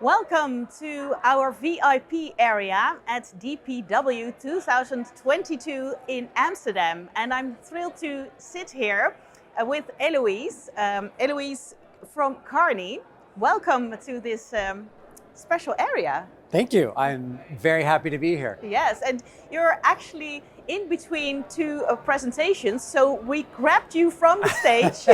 Welcome to our VIP area at DPW 2022 in Amsterdam. And I'm thrilled to sit here with Elouise. Elouise from Kearney. Welcome to this special area. Thank you. I'm very happy to be here. Yes, and you're actually in between two presentations, so we grabbed you from the stage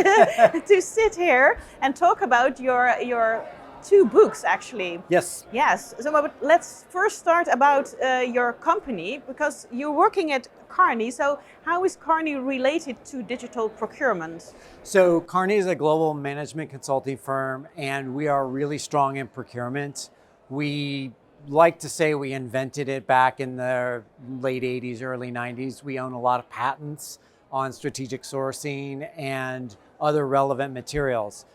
to sit here and talk about your two books, actually. Yes. Yes. So, but let's first start about your company, because you're working at Kearney. So, how is Kearney related to digital procurement? So Kearney is a global management consulting firm, and we are really strong in procurement. We like to say we invented it back in the late 80s, early 90s. We own a lot of patents on strategic sourcing and other relevant materials.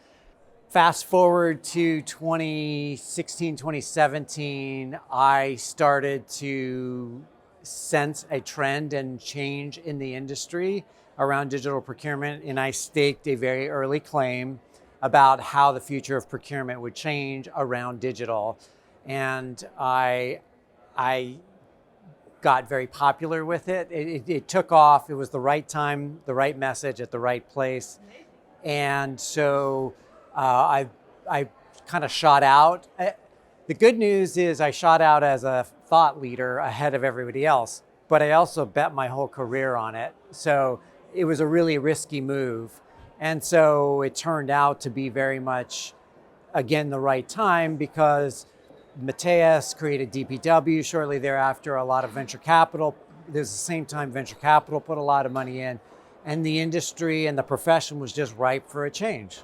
Fast forward to 2016, 2017, I started to sense a trend and change in the industry around digital procurement, and I staked a very early claim about how the future of procurement would change around digital. And I got very popular with it. It took off. It was the right time, the right message at the right place. And so I kind of shot out. The good news is I shot out as a thought leader ahead of everybody else, but I also bet my whole career on it. So it was a really risky move. And so it turned out to be very much, again, the right time, because Matthias created DPW shortly thereafter. A lot of venture capital. There's the same time venture capital put a lot of money in, and the industry and the profession was just ripe for a change.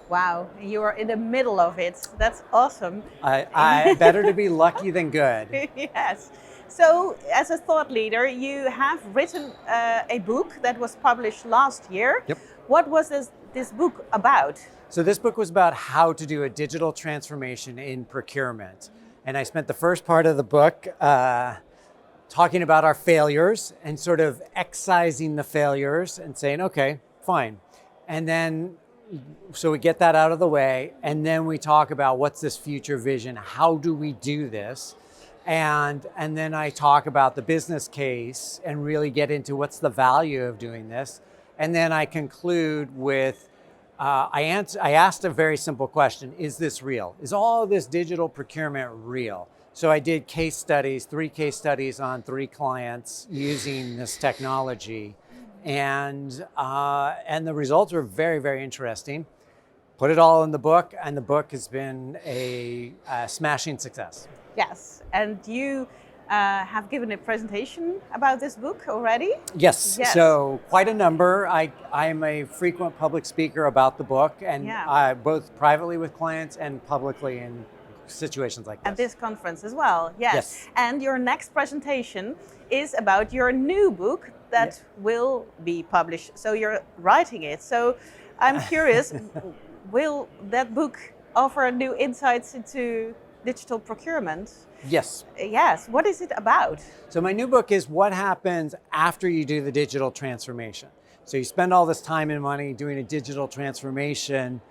Wow, you are in the middle of it. That's awesome. I better to be lucky than good. Yes. So, as a thought leader, you have written a book that was published last year. Yep. What was this book about? So this book was about how to do a digital transformation in procurement. And I spent the first part of the book talking about our failures and sort of excising the failures and saying, okay, fine. And then, so we get that out of the way. And then we talk about what's this future vision? How do we do this? And then I talk about the business case and really get into what's the value of doing this. And then I conclude with, I asked a very simple question: is this real? Is all this digital procurement real? So I did case studies, 3 case studies on 3 clients using this technology, and the results were very, very interesting. Put it all in the book, and the book has been a smashing success. Yes, and you have given a presentation about this book already? Yes. So quite a number. I am a frequent public speaker about the book, and both privately with clients and publicly in situations like this. At this conference as well, yes. And your next presentation is about your new book that will be published. So you're writing it. So I'm curious, will that book offer new insights into digital procurement? Yes. Yes. What is it about? So my new book is what happens after you do the digital transformation. So you spend all this time and money doing a digital transformation.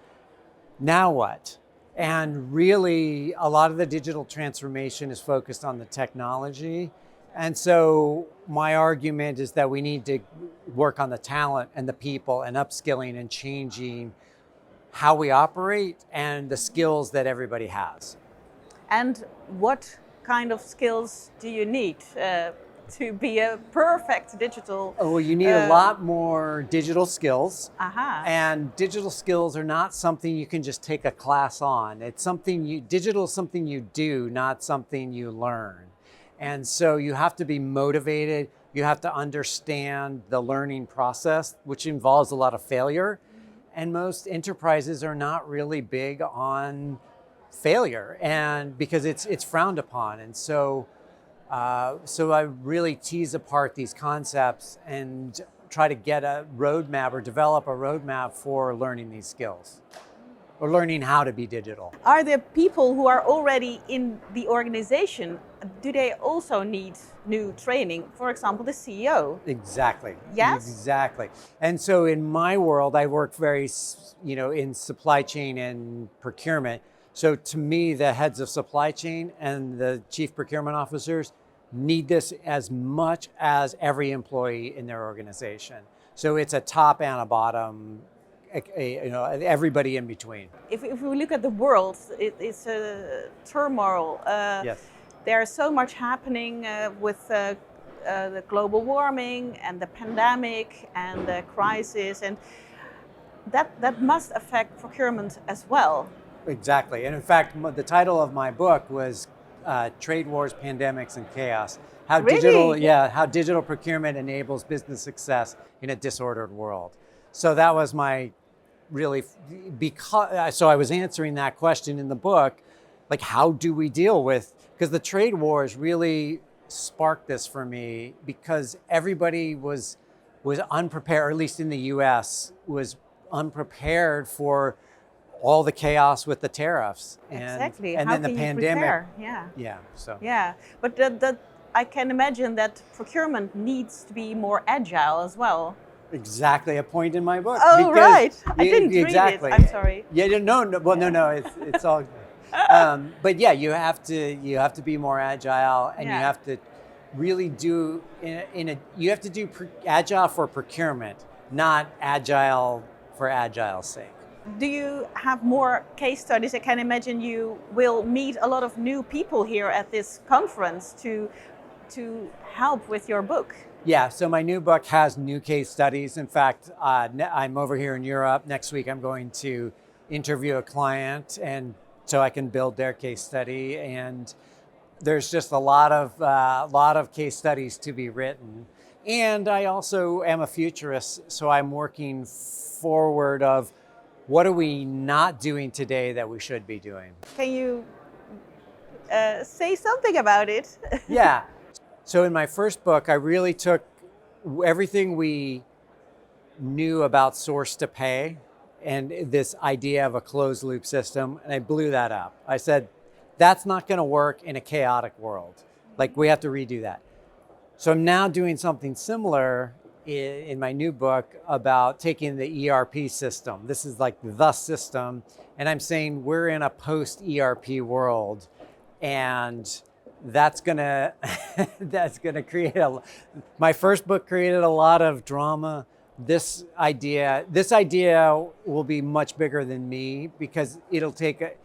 Now what? And really, a lot of the digital transformation is focused on the technology. And so my argument is that we need to work on the talent and the people and upskilling and changing how we operate and the skills that everybody has. And what kind of skills do you need to be a perfect digital? Well, you need a lot more digital skills. And digital skills are not something you can just take a class on. It's something digital is something you do, not something you learn. And so you have to be motivated. You have to understand the learning process, which involves a lot of failure. And most enterprises are not really big on failure, and because it's frowned upon. And so I really tease apart these concepts and try to get a roadmap or develop a roadmap for learning these skills or learning how to be digital. Are there people who are already in the organization, do they also need new training? For example, the CEO. Exactly. Yes? Exactly. And so in my world, I work very, in supply chain and procurement. So to me, the heads of supply chain and the chief procurement officers need this as much as every employee in their organization. So it's a top and a bottom, everybody in between. If we look at the world, it's a turmoil. Yes. There's so much happening with the global warming and the pandemic and the crisis, and that must affect procurement as well. Exactly. And in fact, the title of my book was Trade Wars, Pandemics, and Chaos. How Really? how digital procurement enables business success in a disordered world. So that was my so I was answering that question in the book, like how do we deal with, because the trade wars really sparked this for me because everybody was unprepared, or at least in the US, was unprepared for all the chaos with the tariffs Exactly. and How then the can you pandemic. prepare? Yeah. Yeah. So Yeah, but I can imagine that procurement needs to be more agile as well. exactly a point in my book. Oh, because right. I didn't read it. exactly. I'm sorry. Yeah. No. Well, no. It's all. But yeah, you have to be more agile, and you Yeah. have to really do you have to do agile for procurement, not agile for agile's sake. Do you have more case studies? I can imagine you will meet a lot of new people here at this conference to help with your book. Yeah, so my new book has new case studies. In fact, I'm over here in Europe. Next week, I'm going to interview a client, and so I can build their case study. And there's just a lot of case studies to be written. And I also am a futurist, so I'm working forward of what are we not doing today that we should be doing. Can you say something about it? Yeah. So in my first book, I really took everything we knew about source to pay and this idea of a closed loop system, and I blew that up. I said, that's not going to work in a chaotic world. Like, we have to redo that. So I'm now doing something similar in my new book about taking the ERP system. This is like the system, and I'm saying we're in a post-ERP world, and that's gonna create my first book created a lot of drama. This idea will be much bigger than me because it'll take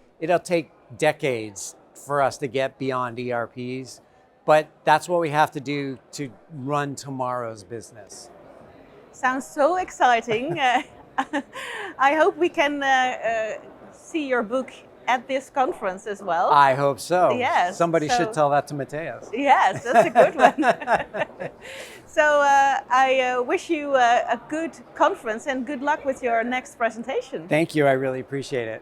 decades for us to get beyond ERPs, but that's what we have to do to run tomorrow's business. Sounds so exciting. I hope we can see your book at this conference as well. I hope so. Yes. Somebody should tell that to Matthias. Yes, that's a good one. So I wish you a good conference and good luck with your next presentation. Thank you. I really appreciate it.